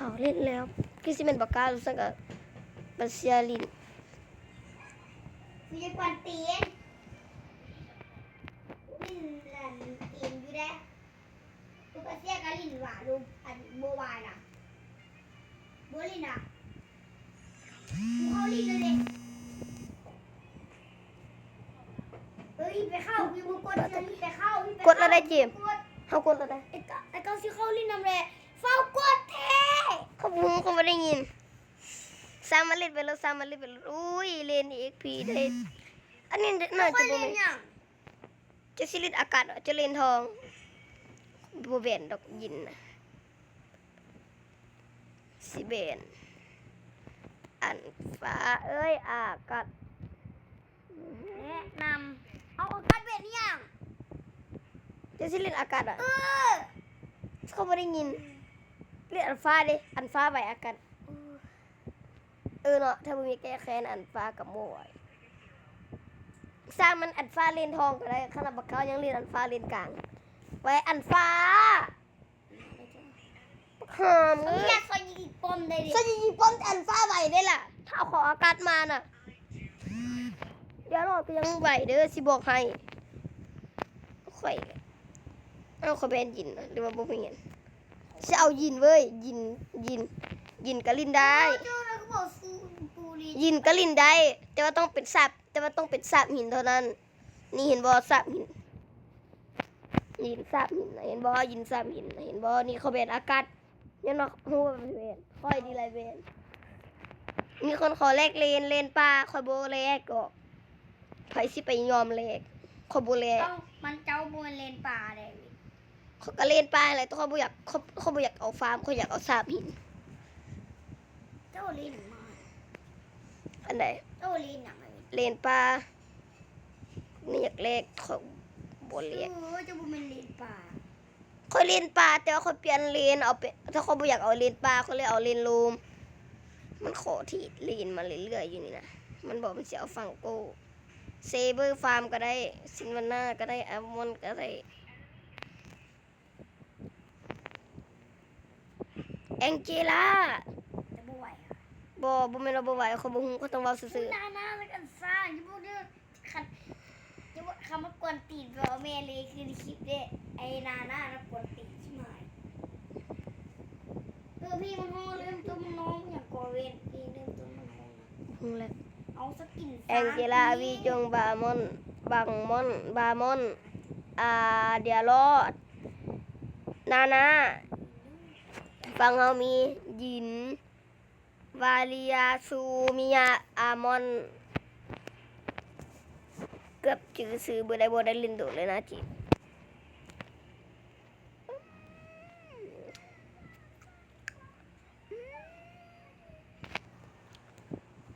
เขาเล่นแล้วคือสิเป็นปากการู้สึกอะบัสเซียลินมีกวนตีนลินลันตีนอยู่ได้ลูกเสียกับลินหวานลูกอันโบวายน่ะโบลินอ่ะเขาลินเลยเฮ้ยไปเข้าวิวกดจะรีบไปเข้ากดแล้วได้จิมเขากดแล้วได้ไอ้เก้าสิเข้าลินนำเลยเฝ้ากดแท้ เขาพูเขาไม่ได้ยินสามารถเล่นไปแล้วสามารถเล่นไปแล้วอุ้ยเล่นเอ็กพีได้อันนี้น่าจะบ่แม่นจะสิลิดอากาศจะเล่นทองบ่แม่นดอกยินนะสิเบนอันฟ้าเอ้ยอากาศแนะนำเอาอากาศเวทนี่ยังจะสิลิดอากาศอ่ะอเขาไม่ได้ยินเรียกอันฟ้าดิอันฟ้าไว้อากาศเนาะถ้าบ่มีแก้แค้นอันฟ้ากับโม่ไว้สร้างมันอันฟ้าเล่นทองก็ได้ขนาดบักเขายังเล่นอันฟ้าเล่นกลางไว้อันฟ้าหอม มึงอยากซอยยิงปมได้ดิ ซะยิงป้อมอันฟ้าไหวได้ล่ะถ้าเอาของอากาศมาน่ะเดี๋ยวรอก็ยังไหวเด้อสิบอกให้ข่อยเอาขอเป็นยินหรือว่าบ่มีเงินสิเอายินเว้ยยินก็ลินได้ เจ้าแล้วก็บอกซูปูรี ยินก็ลินได้แต่ว่าต้องเป็นสับหินเท่านั้นนี่เห็นบ่สับหินยินสับหินน่ะเห็นบ่ยินสับหินน่ะเห็นบ่นี่เขาเป็นอากาศยังเนาะฮู้ว่าเป็นเวนค่อยดีหลายเวนมีคนขอแลกเลนปลาคอยบ่แลกก็ไผสิไปยอมแลกขอยบ่แลก ต้องมันเจ้าบนเลนป่าเลย เขาก็เลนปลาอะไรแต่เขาบ่อยากเขาบ่อยากเอาฟาร์มเขาอยากเอาสับหิน เจ้าลินมา อันใด เจ้าลินอย่างไร เลนปลานี่อยากแลกเขาบ่แลก เจ้าบุเป็นเลนป่า เขาเล่นปลาแต่ว่าเขาเปลี่ยนเลนเอาไปถ้าเขาไม่อยากเอาเลนปลาเขาเลยเอาเลนลูมมันขอที่เลนมาเรื่อยๆอยู่นี่นะมันบอกมันจะเอาฝั่งโก้เซเบอร์ฟาร์มก็ได้ซินวาน่าก็ได้อัลมอนด์ก็ได้แองเจล่า จะบ่ไหวอ่ะ บ่แม่นว่าบ่ไหวเขาบ่ฮู้เขาต้องเว้าซื่อ นาแล้วกันซ่าอย่าพูดเรื่องขัดอย่าว่าคำว่ากวนตีนแบบเมลีคือในคลิปเด้ไอ้นานะกวนตีนใช่ไหมพี่มันห้องเริ่มต้นมันน้องอย่างกอเวนพี่เริ่มต้นมันห้องนะ ๆฮู้แล้ว เอาสกิน แองเจล่าวีจงบามอนบังมอนบามอนเดียรอดนาฟังเฮามียินวาเลียซูมิยาอามอนเกือบจือซื้อบ่ได้ลินโดดเลยนะจิ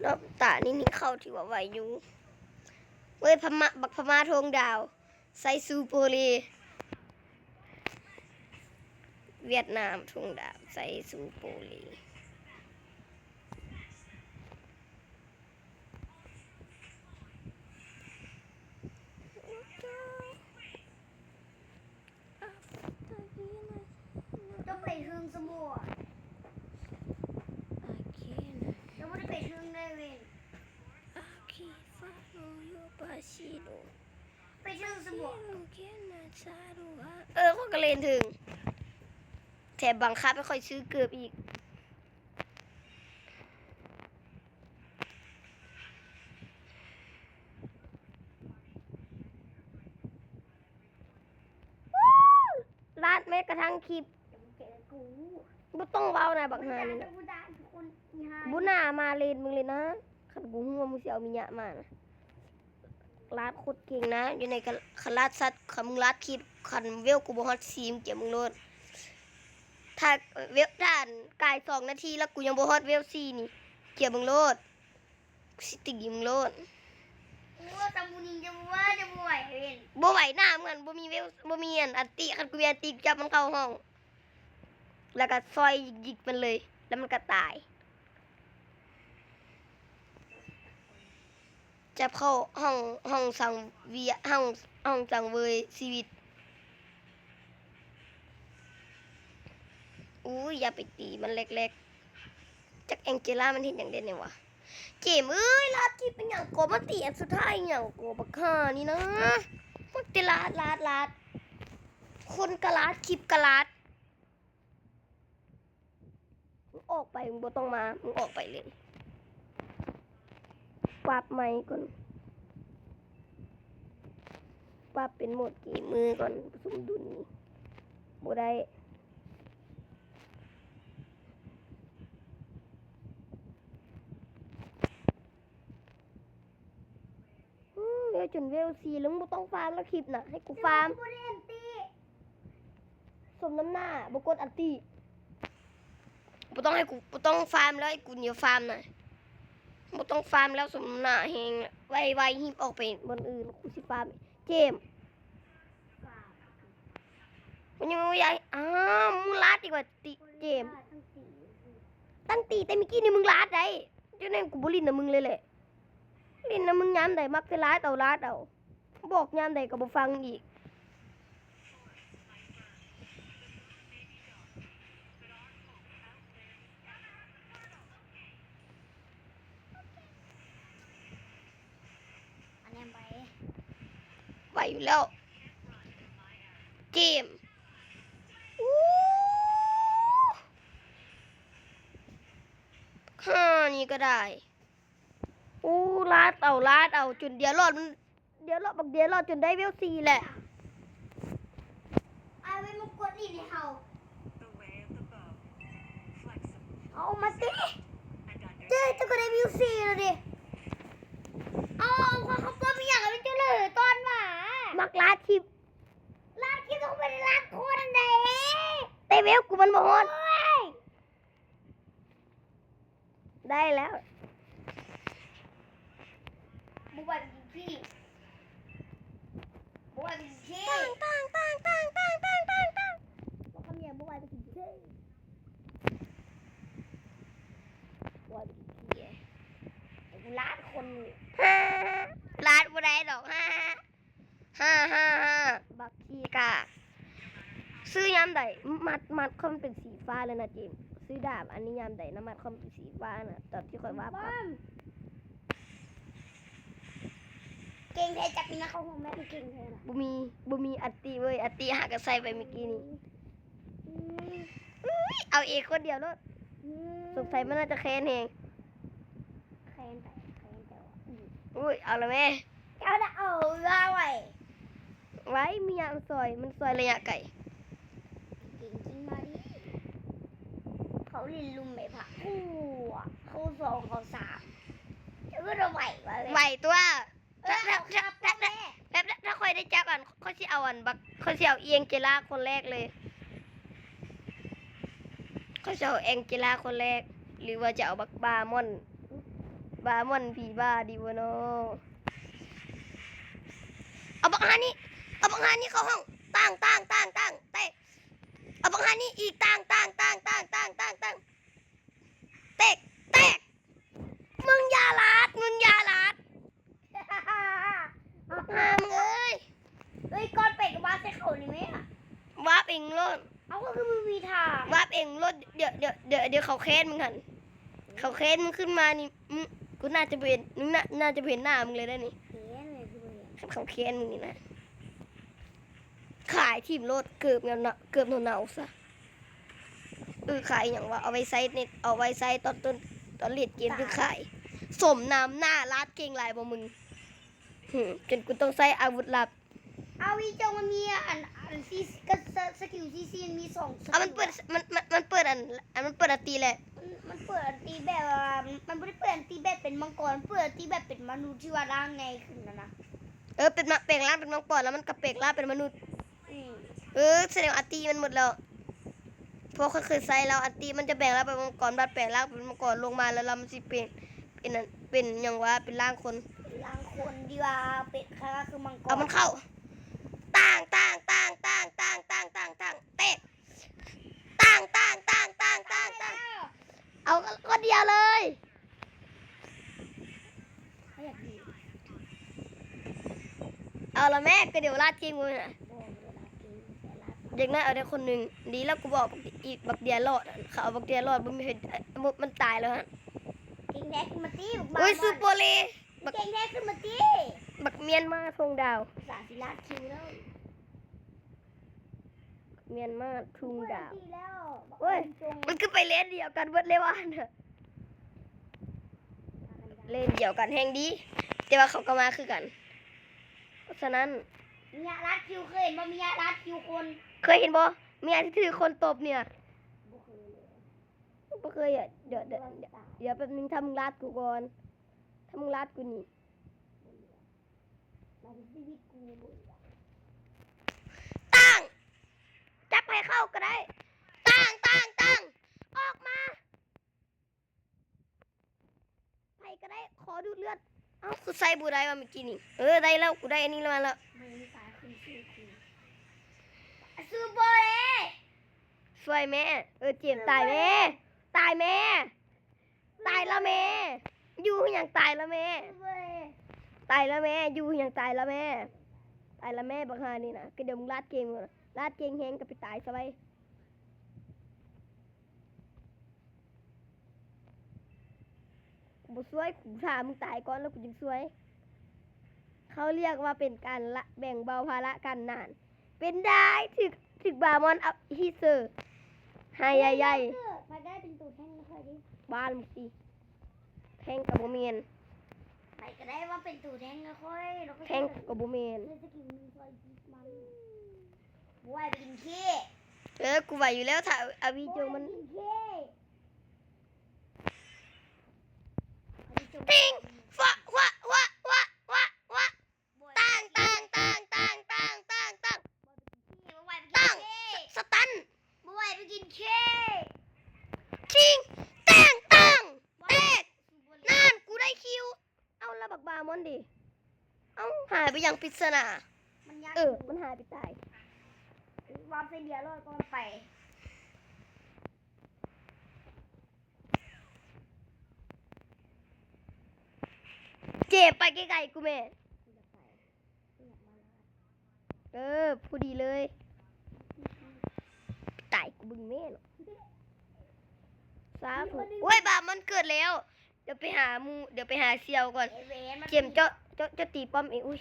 รอบตานี่เข้าที่ว่าไหวอยู่เว้ยบักพม่าทงดาวไซซูโปลีเวียดนามทงดาวไซซูโปลีต้องไปทึงสมบูรณ์จะไม่ได้ไปทึงได้เว้นไปทึงสมบูรณ์ เขาก็เล่นถึงแถมบังคับไม่ค่อยซื้อเกือบอีกลาดแม้กระทั่งคลิปบ่ต้องเว้านะบักหานี่นะบุน่ามาเลนมึงเลยนะขันกูหัวมึงสิเอามิยะมานะลาดโคตรเก่งนะอยู่ในคันลาดสัตว์คันมึงลาดคลิปคันเวลกูบ่ฮอดซีมเก็บมึงโลดถ้าเวลด้านกาย2 นาทีแล้วกูยังบ่ฮอดเวล4นี่เก็บมึงโลดสิติยิงมึงโลด ว่าตามูนิงจะว่าจะบ่ไหวเว้น บ่ไหวหน้าเหมือนบ่มีเวลบ่มีอันติคันกูมีอันติจับมันเข้าห้องแล้วก็ซอยยิกมันเลยแล้วมันก็ตายจับเข้าห้องสังเวียห้องสังเวยชีวิต อุ้ยอย่าไปตีมันเล็กๆจากแองเจล่ามันเห็นอย่างเด่นเนี่ยวะเกมเอ้ยลาดที่เป็นอย่างโกมาตีอันสุดท้ายอย่างโกบักฆ่านี่นะมันตีลาดคนกะลาดคลิปกะลาดมึงออกไปมึงบ่ต้องมามึงออกไปเลยปรับไมค์ก่อนปรับเป็นโหมดเกมมือก่อนสมดุลนี่บ่ได้เวลจนเวล4แล้วมึงบ่ต้องฟาร์มแล้วคลิปน่ะให้กูฟาร์ม กูได้แอนตี้ สมน้ำหน้าบ่กดอันตี้บ่ต้องให้กูบ่ต้องฟาร์มแล้วให้กูเหนียวฟาร์มน่ะบ่ต้องฟาร์มแล้วสมน้ำหน้าแฮงไวๆหิบออกไปบนอื่นกูสิฟาร์มเจมส์มันยังไม่ใหญ่มึงลาดดีกว่าติเจมส์ตั้งตีแต่เมื่อกี้นี่มึงลาดได้เจ้านั่นกูบ่ลินนะมึงเลยแหละลินนะมึงยามใดมักจะลาดเอาบอกยามใดก็บ่ฟังอีกอันนี้ไป ไหวอยู่แล้วเกมนี่ก็ได้ลาดเอาจนเดียวรอดบักเดียวรอดจนได้เวล4แหละ ไอ้ไว้มากดนี่ในเฮาเอามาสิเจ๊จะก็ได้วิวซีแล้วดิเอาเขาป้อมอย่างไรเจ้าเลยตอนหมา มักลาดทิป ลาดที่ต้องเป็นลาดคนเด้ เตเวลกูมันบ่ฮอดได้แล้ว บุบไปกินพี่บุบไปกินพี่ ตั้งบอกคำเนี้ยบุบไปกินพี่ ว่าดีเหี้ย กูลาดคนนี่ ลาดบ่ได้ดอกฮ่าบักขี้กาซื้อยามใดมัดคอมเป็นสีฟ้าเลยนะเจมส์ซื้อดาบอันนี้ยามใดนะมัดคอมเป็นสีฟ้าน่ะตอนที่ข่อยว่าปั๊บ เก่งแท้จับนี่นะเขาคงแม่เก่งแท้นะ บ่มีอัตติเว้ยอัตติหากระใส่ไปเมื่อกี้นี่เอาเอกคนเดียวแล้วสงสัยมันน่าจะแค้นเอง แค้นแต่ว่า อุ้ยเอาละแม่ เอาละเอาละไว้ ไว้มียามซอยมันซอยระยะไกล เก่งจริงมาดิเขาเรียนลุมไม่ผักคู่อ่ะเขา2เขา3จะก็เราไหว ไหวตัว ถ้า ถ้าค่อยได้จับอันเขาสิเอาอันบักเขาสิเอาเอียงเจล่าคนแรกเลยเขาจะเอาแองเจล่าคนแรก หรือว่าจะเอาบักบามอนผีบ้าดีวะเนาะเอาบักฮานี่เข้าห้องตั้งเตะเอาบักฮานี่อีกตั้งเตะมึงอย่าลาดมึงเอ้ย เฮ้ยก้อนเป็ดกับวาใส่เขานี่ไหมอ่ะ วาบเองรถ เอาก็คือมึงมีทาง วาบเองรถเดี๋ยวเขาแค้นมึงหันเขาแค้นมึงขึ้นมานี่กูน่าจะเป็นน่าจะเป็นหน้ามึงเลยได้นี่ เห็นเลยคือมึง เขาแค้นมึงนี่นะขายทีมรถเกือบเงาซะขายอย่างว่าเอาไว้ไซต์เน็ตเอาไว้ไซต์ตอนเล่นเกมคือขายสมน้ำหน้าลาดเก่งหลายบ่มึงจนกูต้องใช้อาวุธลับ เอาวีจงมันมีซีกับสกิลซีมี2 มันเปิดมันเปิดมันเปิดอันตีแหละ มันเปิดตีแบบมันไม่ได้เปิดตีแบบเป็นมังกรเปิดตีแบบเป็นมนุษย์ที่ว่าร่างไงขึ้นนะ เป็นแปลงร่างเป็นมังกรแล้วมันกระเปลงร่างเป็นมนุษย์แสดงอันตีมันหมดแล้วเพราะเขาเคยใส่แล้วอันตีมันจะแบ่งร่างเป็นมังกรบัดแปลงร่างเป็นมังกรลงมาแล้วเรามันสิเป็นอย่างว่าเป็นร่างคน ร่างคนที่ว่าเป็ดค่ะคือมังกร เอามันเข้าตั้งเตะตั้งเอาก็เดียวเลยเอาละแม่ก็เดี๋ยวลาดเกมกูนะ เวลากินแต่ละไป อย่างนั้นเอาได้คนหนึ่งดีแล้วกูบอกอีกบักเดียรอดอะเขาเอาบักเดียรอดมันไม่เห็นมันตายแล้วฮะ เก่งแท้ขึ้นมาตีบัก โอ้ย บา ซู บ โปเล อลเก่งแท้ขึ้นมาตี บักเมียนมาทงดาว สาศิลาคิวแล้ว เมียนมาทุงดาว ตีแล้ว เว้ย มันคือไปเล่นเดียวกันเบิดเลยว่ะน่ะเล่นเดียวกันแห่งดี แต่ว่าเขาก็มาคือกัน เพราะฉะนั้น มียารัดคิวเคยเห็นบ่มียารัดคิวคน เคยเห็นบ่เมียที่ถือคนตบเนี่ย บ่เคยเลย บ่เคยอ่ะเดี๋ยวแป๊บนึงทำมึงรัดกูก่อนถ้ามึงรัดกูนี่ มาถึงชีวิตกูบ่อยาก ตั้งจับให้เข้าก็ได้ ตั้งออกมาไปก็ได้ขอดูดเลือดเอ้ากูใส่บูได้ว่าเมื่อกี้นี่ได้แล้วกูได้อันนี้แล้วมาแล้ว ไม่มีสายขึ้นชื่อกูซูโบเล่ สวยแม่เจ็บตายแม่ตายแม่ตายแล้วแม่อยู่อย่างตายแล้วแม่ ซูโบเล่ ตายแล้วแม่อยู่อย่างตายแล้วแม่ตายแล้วแม่บักฮานี่นะก็เดี๋ยวมึงลาดเกมก่อนลาดเกมแฮงก็ไปตายซะไว้กูบ่ช่วยกูถามมึงตายก่อนแล้วกูจึงช่วย เขาเรียกว่าเป็นการละแบ่งเบาภาระกันนาน เป็นได้ถึกบามอนอัพฮิเซอร์ไฮใหญ่ มาได้เป็นตูดแท่งไม่ค่อยดิ ๆบ้านมึงสิแทงกับโบเมน ไปก็ได้ว่าเป็นตูดแท่งไม่ค่อยแล้วก็ แทงกับโบเมน เลยสกิลมึงซอยจิตมันบวยไปกินขี้ กูไหวอยู่แล้วถ้าอาวีโจมัน กินขี้ ติงวะตั้งสตัน บวยไปกินขี้ ชิงตั้งเด็กนั่นกูได้คิว เอาละบักบามอนดิเอาหายไปอย่างปริศนา มันยัด มันหายไปตาย วางเส้นเดียวรอดก่อนไป เจ็บไปไกลๆกูแม่พูดดีเลยตายกูบึงแม่เนาะสาธุโอ้ยบาปมันเกิดแล้ว เดี๋ยวไปหาเซียวก่อน เอเวนมัน เจมส์จะตีป้อมเองอุ้ย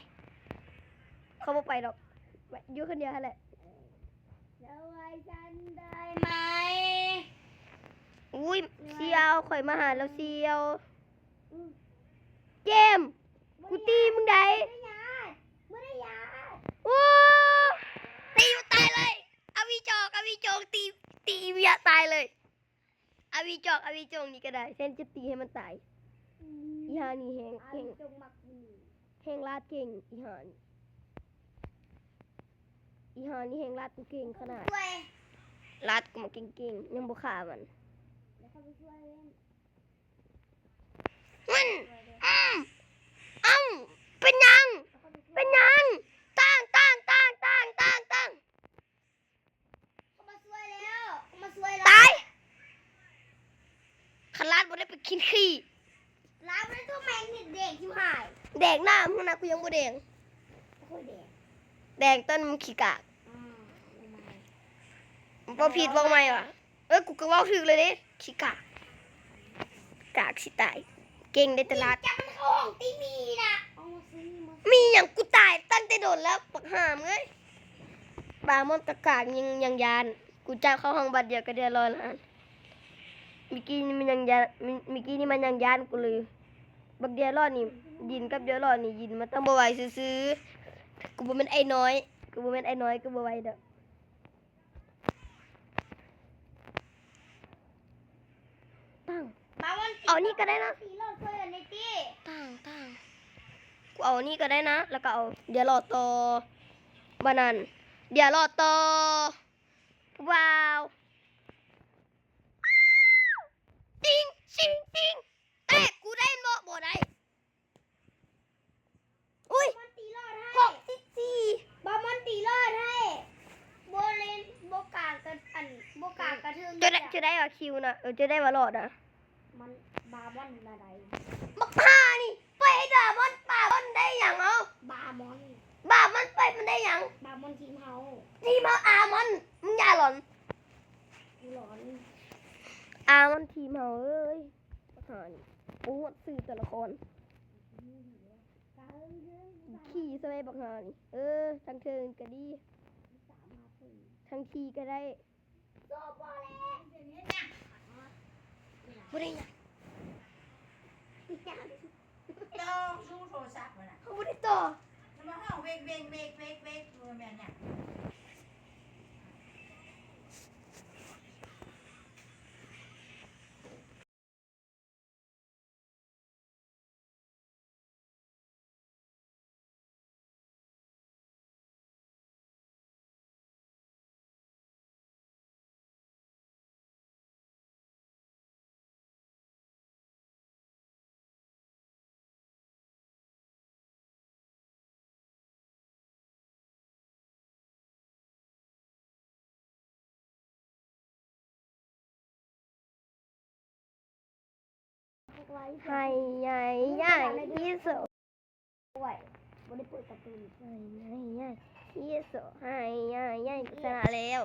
เขาไม่ไปหรอกอยู่คนเดียวแหละ จะไว้ฉันได้ไหม อุ้ยเซียวข่อยมาหาแล้วเซียว เจมส์กูตีมึงได้ ไม่ได้ยา โอ้ตีมันตายเลยอาวีจอกตีอีเวียตายเลยอาวีจอกนี่ก็ได้เส้นจะตีให้มันตายอีหานี่แหง จงมักมี แหงลาดเก่งอีหานี่แหงลาดกูเก่งขนาด ช่วย ลาดกูมาเก่งๆยังบ่ฆ่ามัน แล้วเขาไปช่วยเล่น มันเป็นยังตั้ง เขามาช่วยแล้วเขามาช่วยแล้ว ตายขลาดบ่ได้ไปกินขี้ ล้างมันตัวแมงนิดเด็กที่หาย แดงหน้ามึงนะกูยังบ่แดง โอ้ยเด็ก แดงต้นมึงขี้กากบ่ผิดบ่ไหมวะกูก็เว้าถูกเลยเด้ขี้กากสิตายเก่งได้ตลาด จับมันเข้าห้องตีมีนะเอามาซื้อมา มีหยังกูตายตั้งแต่โดนแล้วปักหามเอ้ยบามอนตะกากยังยานกูจ้างเข้าห้องบัดเดียวก็เดือดร้อนแล้วเมื่อกี้นี่มันยังยานกูเลยบักเดียรอดนี่ยินกับเดียรอดนี่ยินมันต้องบ่ไหวซื้อๆกูบ่แม่นไอ้น้อยกูบ่ไหวดอกตั้ง บางวัน เอานี่ก็ได้นะ ตีเราช่วยกันในตี ตั้งกูเอานี่ก็ได้นะแล้วก็เอาเดียรอดต่อบ้านั้นเดียรอดต่อว้าวติงเอ๊ะกูได้บ่ได้อุ้ย มันตีรอดให้ 64 บางมันตีรอดให้โบเลนโบกางกันโบกางกระเทือง จะได้ว่าคิวนะจะได้ว่ารอดอ่ะ มันบาบอนอะไร บักห่านี่ไปด่าบอนป่าบอนได้อย่างเอา บามอน บ้ามันไปมันได้หยัง บาบอนทีมเฮา ทีมเฮาอามันมึงอย่าหลอน หลอน อามันทีมเฮาเอ้ยประหารโอ้สื่อตัวละครขี่สมัยบักหานี่ทางเทิงก็ดีทางทีก็ได้โซบอแล้วบ่ได้หยัง เจ้าชู้โทรศัพท์มันอ่ะ เขาบ่ได้ต่อ แล้วมาห้องเวกดูแม่เนี่ย ให้ใหญ่ใหญ่ที่สุด ด้วยบ่ได้เปิดการ์ตูน ให้ใหญ่ใหญ่ที่สุดให้ใหญ่ใหญ่ชนะแล้ว